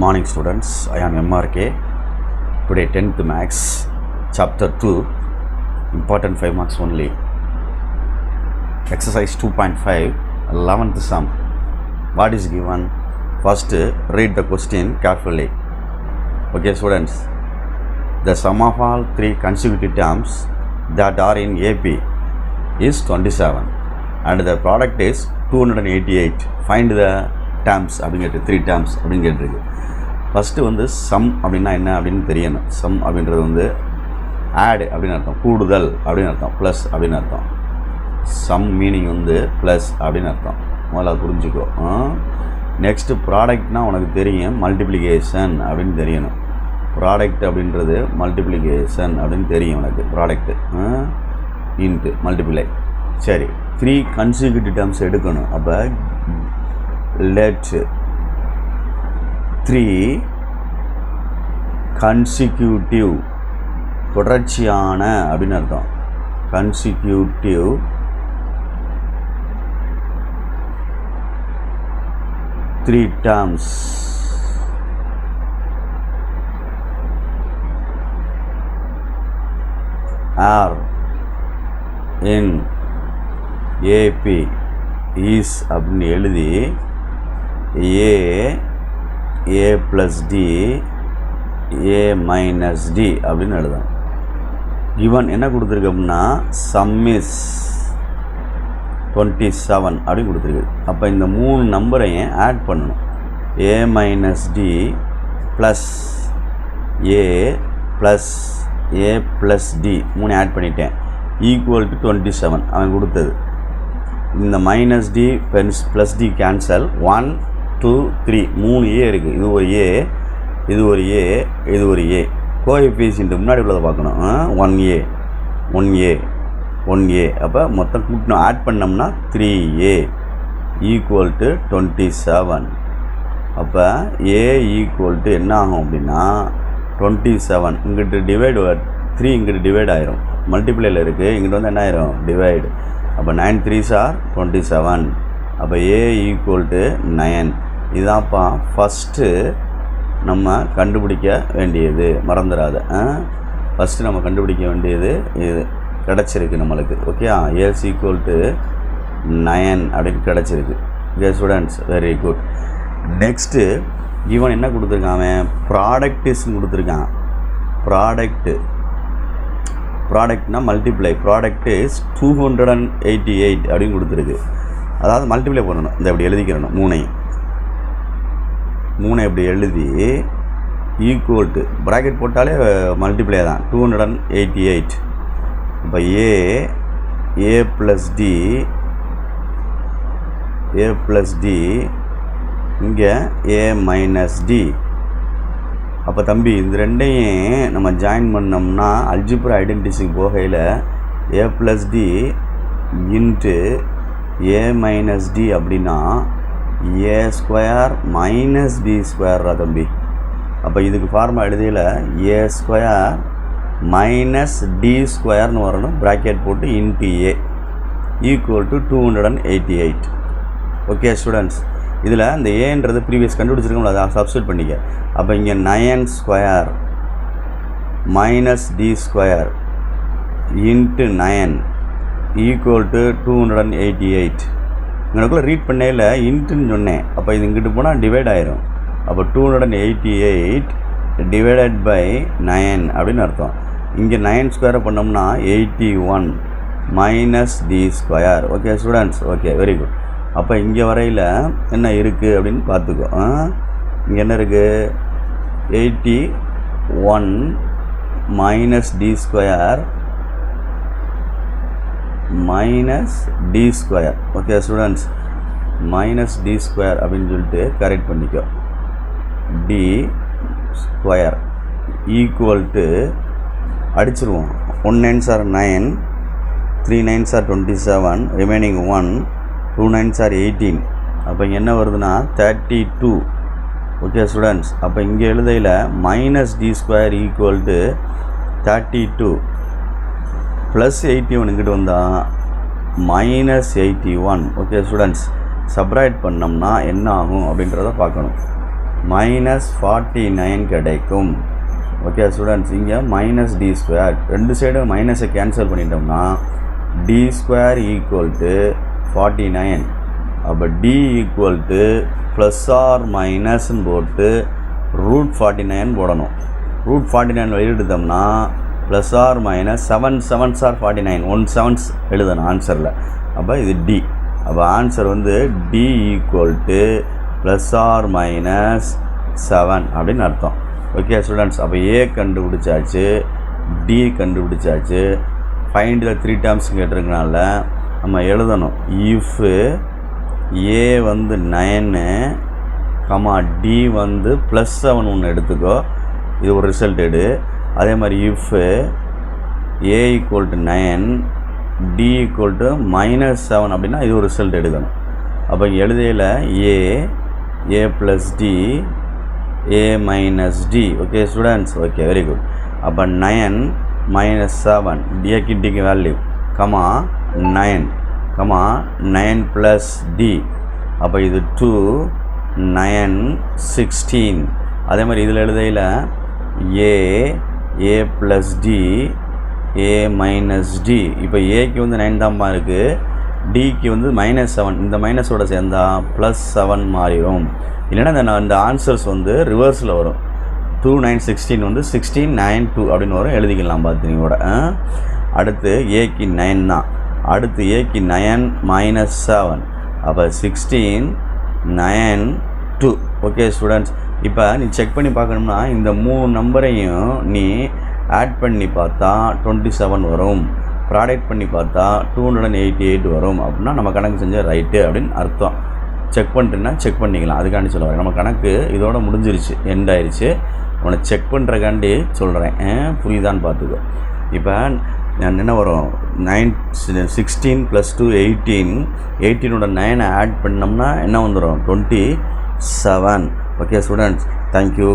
Good morning students, I am MRK. Today 10th Max, Chapter 2, Important 5 marks only. Exercise 2.5, 11th sum. What is given? First, read the question carefully. Okay students, the sum of all three consecutive terms that are in AP is 27 and the product is 288. Find the terms அப்படிங்கிறது 3 terms அப்படின்னு கேட்டிருக்கு. First வந்து some அப்படின்னா என்ன அப்படின்னு தெரியணும். Some அப்படின்றது வந்து ஆட் அப்படின்னு அர்த்தம், கூடுதல் அப்படின்னு அர்த்தம், ப்ளஸ் அப்படின்னு அர்த்தம். சம் மீனிங் வந்து ப்ளஸ் அப்படின்னு அர்த்தம், முதல்ல புரிஞ்சுக்கோ. நெக்ஸ்ட்டு ப்ராடக்ட்னால் உனக்கு தெரியும், மல்டிப்ளிகேஷன் அப்படின்னு தெரியணும். ப்ராடக்ட் அப்படின்றது மல்டிப்ளிகேஷன் அப்படின்னு தெரியும் உனக்கு. Product into multiply. சரி, 3 consecutive terms எடுக்கணும். அப்போ let 3 consecutive தொடர்ச்சியான அப்படின்னு அர்த்தம். consecutive 3 terms are in AP is அப்படின்னு எழுதி A plus D A minus D அப்படின்னு எழுதணும். given என்ன கொடுத்துருக்கு அப்படின்னா sum is 27 அப்படின்னு கொடுத்துருக்கு. அப்போ இந்த 3 நம்பரையும் ஆட் பண்ணணும். A minus D plus A plus A plus D 3 add பண்ணிட்டேன், ஈக்குவல் டு 27 அவன் கொடுத்தது. இந்த minus D plus D cancel. 1 2 3 3 A இருக்குது. இது ஒரு ஏ, இது ஒரு ஏ, இது ஒரு ஏ. கோஎஃபிஷியன்ட் முன்னாடி உள்ளதை பார்க்கணும். 1A 1A 1A. அப்போ மொத்தம் கூட்டணும், ஆட் பண்ணோம்னா 3A ஈக்குவல் டு 27. அப்போ ஏ ஈக்குவல் டு என்ன ஆகும் அப்படின்னா 27. இங்கிட்டு டிவைடு 3 இங்கிட்டு டிவைட் ஆயிரும், மல்டிப்ளையில் இருக்குது. இங்கிட்டு வந்து என்ன ஆயிரும், டிவைடு. அப்போ 9 3s are 27. அப்போ ஏ ஈக்குவல் டு 9. இதான்ப்பா ஃபஸ்ட்டு நம்ம கண்டுபிடிக்க வேண்டியது, மறந்துடாத. ஃபஸ்ட்டு நம்ம கண்டுபிடிக்க வேண்டியது இது கிடச்சிருக்கு நம்மளுக்கு. ஓகே, ஏஸ் ஈக்குவல் டு 9 அப்படின்னு கிடச்சிருக்கு. Okay students, very good. Next இவன் என்ன கொடுத்துருக்கான், ப்ராடக்ட்ஸ்ன்னு கொடுத்துருக்கான். ப்ராடக்ட்னா மல்டிப்ளை. ப்ராடக்ட் இஸ் 288 அப்படின்னு கொடுத்துருக்கு. அதாவது மல்டிப்ளை பண்ணணும். இந்த இப்படி எழுதிக்கிறணும், 3 இப்படி எழுதி ஈக்குவல் டு ப்ராக்கெட் போட்டாலே மல்டிப்ளை தான், 288. இப்போ ஏ ப்ளஸ் டி இங்கே ஏ மைனஸ் டி. அப்போ தம்பி இந்த ரெண்டையும் நம்ம ஜாயின் பண்ணோம்னா அல்ஜிப்ரா ஐடென்டிட்டிக்கு போகையில் ஏ ப்ளஸ் டி இன்ட்டு ஏ மைனஸ் டி அப்படின்னா ஏ ஸ்கொயர் மைனஸ் டி ஸ்கொயரா தம்பி. அப்போ இதுக்கு ஃபார்முலா எழுதியில் ஏ ஸ்கொயர் மைனஸ் டி ஸ்கொயர்னு வரணும், ப்ராக்கெட் போட்டு into A equal to 288. Okay students, இதில் இந்த ஏன்றது ப்ரீவியஸ் கண்டுபிடிச்சிருக்கோம்ல, அதை சப்ஸ்டியூட் பண்ணிக்க. அப்போ இங்கே 9 square minus D square into 9 equal to 288. இங்கனக்குள்ளே ரீட் பண்ணையில் இன்ட்டுன்னு சொன்னேன். அப்போ இது இங்கிட்டு போனால் டிவைட் ஆயிரும். அப்போ 288 டிவைடட் பை 9 அப்படின்னு அர்த்தம். இங்கே 9 ஸ்கொயரை பண்ணோம்னா 81 minus D square. Okay students, okay very good. அப்போ இங்கே வரையில் என்ன இருக்குது அப்படின்னு பார்த்துக்கோ. இங்கே என்ன இருக்குது, 81 minus D square minus D square. Okay students, minus D square அப்படின்னு சொல்லிட்டு கரெக்ட் பண்ணிக்கோ. டி ஸ்கொயர் ஈக்குவல் டு அடிச்சிருவோம். 1 9s are 9, 3 9s are 27, remaining 1, 2 9s are 18. அப்போ இங்கே என்ன வருதுன்னா 32. ஓகே ஸ்டூடெண்ட்ஸ், அப்போ இங்கே எழுதையில் minus D square equal to 32 plus 81 இங்கிட்டு வந்தால் மைனஸ் 81. ஓகே ஸ்டூடெண்ட்ஸ், சப்ராக்ட் பண்ணோம்னா என்ன ஆகும் அப்படின்றத பார்க்கணும். -49 கிடைக்கும். ஓகே ஸ்டூடெண்ட்ஸ், இங்கே -d², ரெண்டு சைடும் மைனஸை கேன்சல் பண்ணிட்டோம்னா d² = 49. அப்போ d = +or- போட்டு √49 போடணும். √49 எழுதிட்டோம்னா +or- 7 7s are 49, 1 7s எழுதணும் ஆன்சரில். அப்போ இது d. அப்போ ஆன்சர் வந்து d = +or- 7 அப்படின்னு அர்த்தம். ஓகே ஸ்டூடெண்ட்ஸ், அப்போ a கண்டுபிடிச்சாச்சு, d கண்டுபிடிச்சாச்சு. ஃபைண்டில் 3 டேர்ம்ஸ் கேட்டிருக்கனால நம்ம எழுதணும். இஃப் a வந்து 9, d வந்து +7 ஒன்று எடுத்துக்கோ, இது ஒரு ரிசல்ட் எடு. அதே மாதிரி இஃப் a = 9, d = -7 அப்படின்னா இது ஒரு ரிசல்ட் எடுக்கணும். அப்போ இங்கே எழுதையில் a + d, a - d. Okay students, okay very good. அப்போ 9 - 7 dக்கு dக்கு வேல்யூ, 9 + d. அப்போ இது 2 9 16. அதே மாதிரி இதில் எழுதையில் a + d, a - d. இப்போ ஏக்கு வந்து 9 தான்மா இருக்குது, டிக்கு வந்து -7. இந்த மைனஸோட சேர்ந்தால் +7 மாறிடும். இல்லைன்னா இந்த ஆன்சர்ஸ் வந்து ரிவர்ஸில் வரும். 2 9 16 வந்து 16 9 2 அப்படின்னு வரும், எழுதிக்கலாம் பார்த்துங்களோட. அடுத்து ஏக்கு 9 தான், அடுத்து ஏக்கு 9 - 7. அப்போ 16 9 2. ஓகே ஸ்டூடெண்ட்ஸ், இப்போ நீ செக் பண்ணி பார்க்கணும்னா இந்த 3 நம்பரையும் நீ ஆட் பண்ணி பார்த்தா 27 வரும், ப்ராடக்ட் பண்ணி பார்த்தா 288 வரும். அப்படின்னா நம்ம கணக்கு செஞ்ச ரைட்டு அப்படின்னு அர்த்தம். செக் பண்ணிட்டுன்னா செக் பண்ணிக்கலாம், அதுக்காண்டி சொல்ல வரேன். நம்ம கணக்கு இதோட முடிஞ்சிருச்சு, எண்ட் ஆயிடுச்சு. உன்னை செக் பண்ணுறக்காண்டி சொல்கிறேன், புரியுதான்னு பார்த்துக்கோ. இப்போ நான் என்ன வரும், 16 + 2 18, 18ஓட 9 ஆட் பண்ணோம்னா என்ன வந்துடும், 27. Okay students, thank you.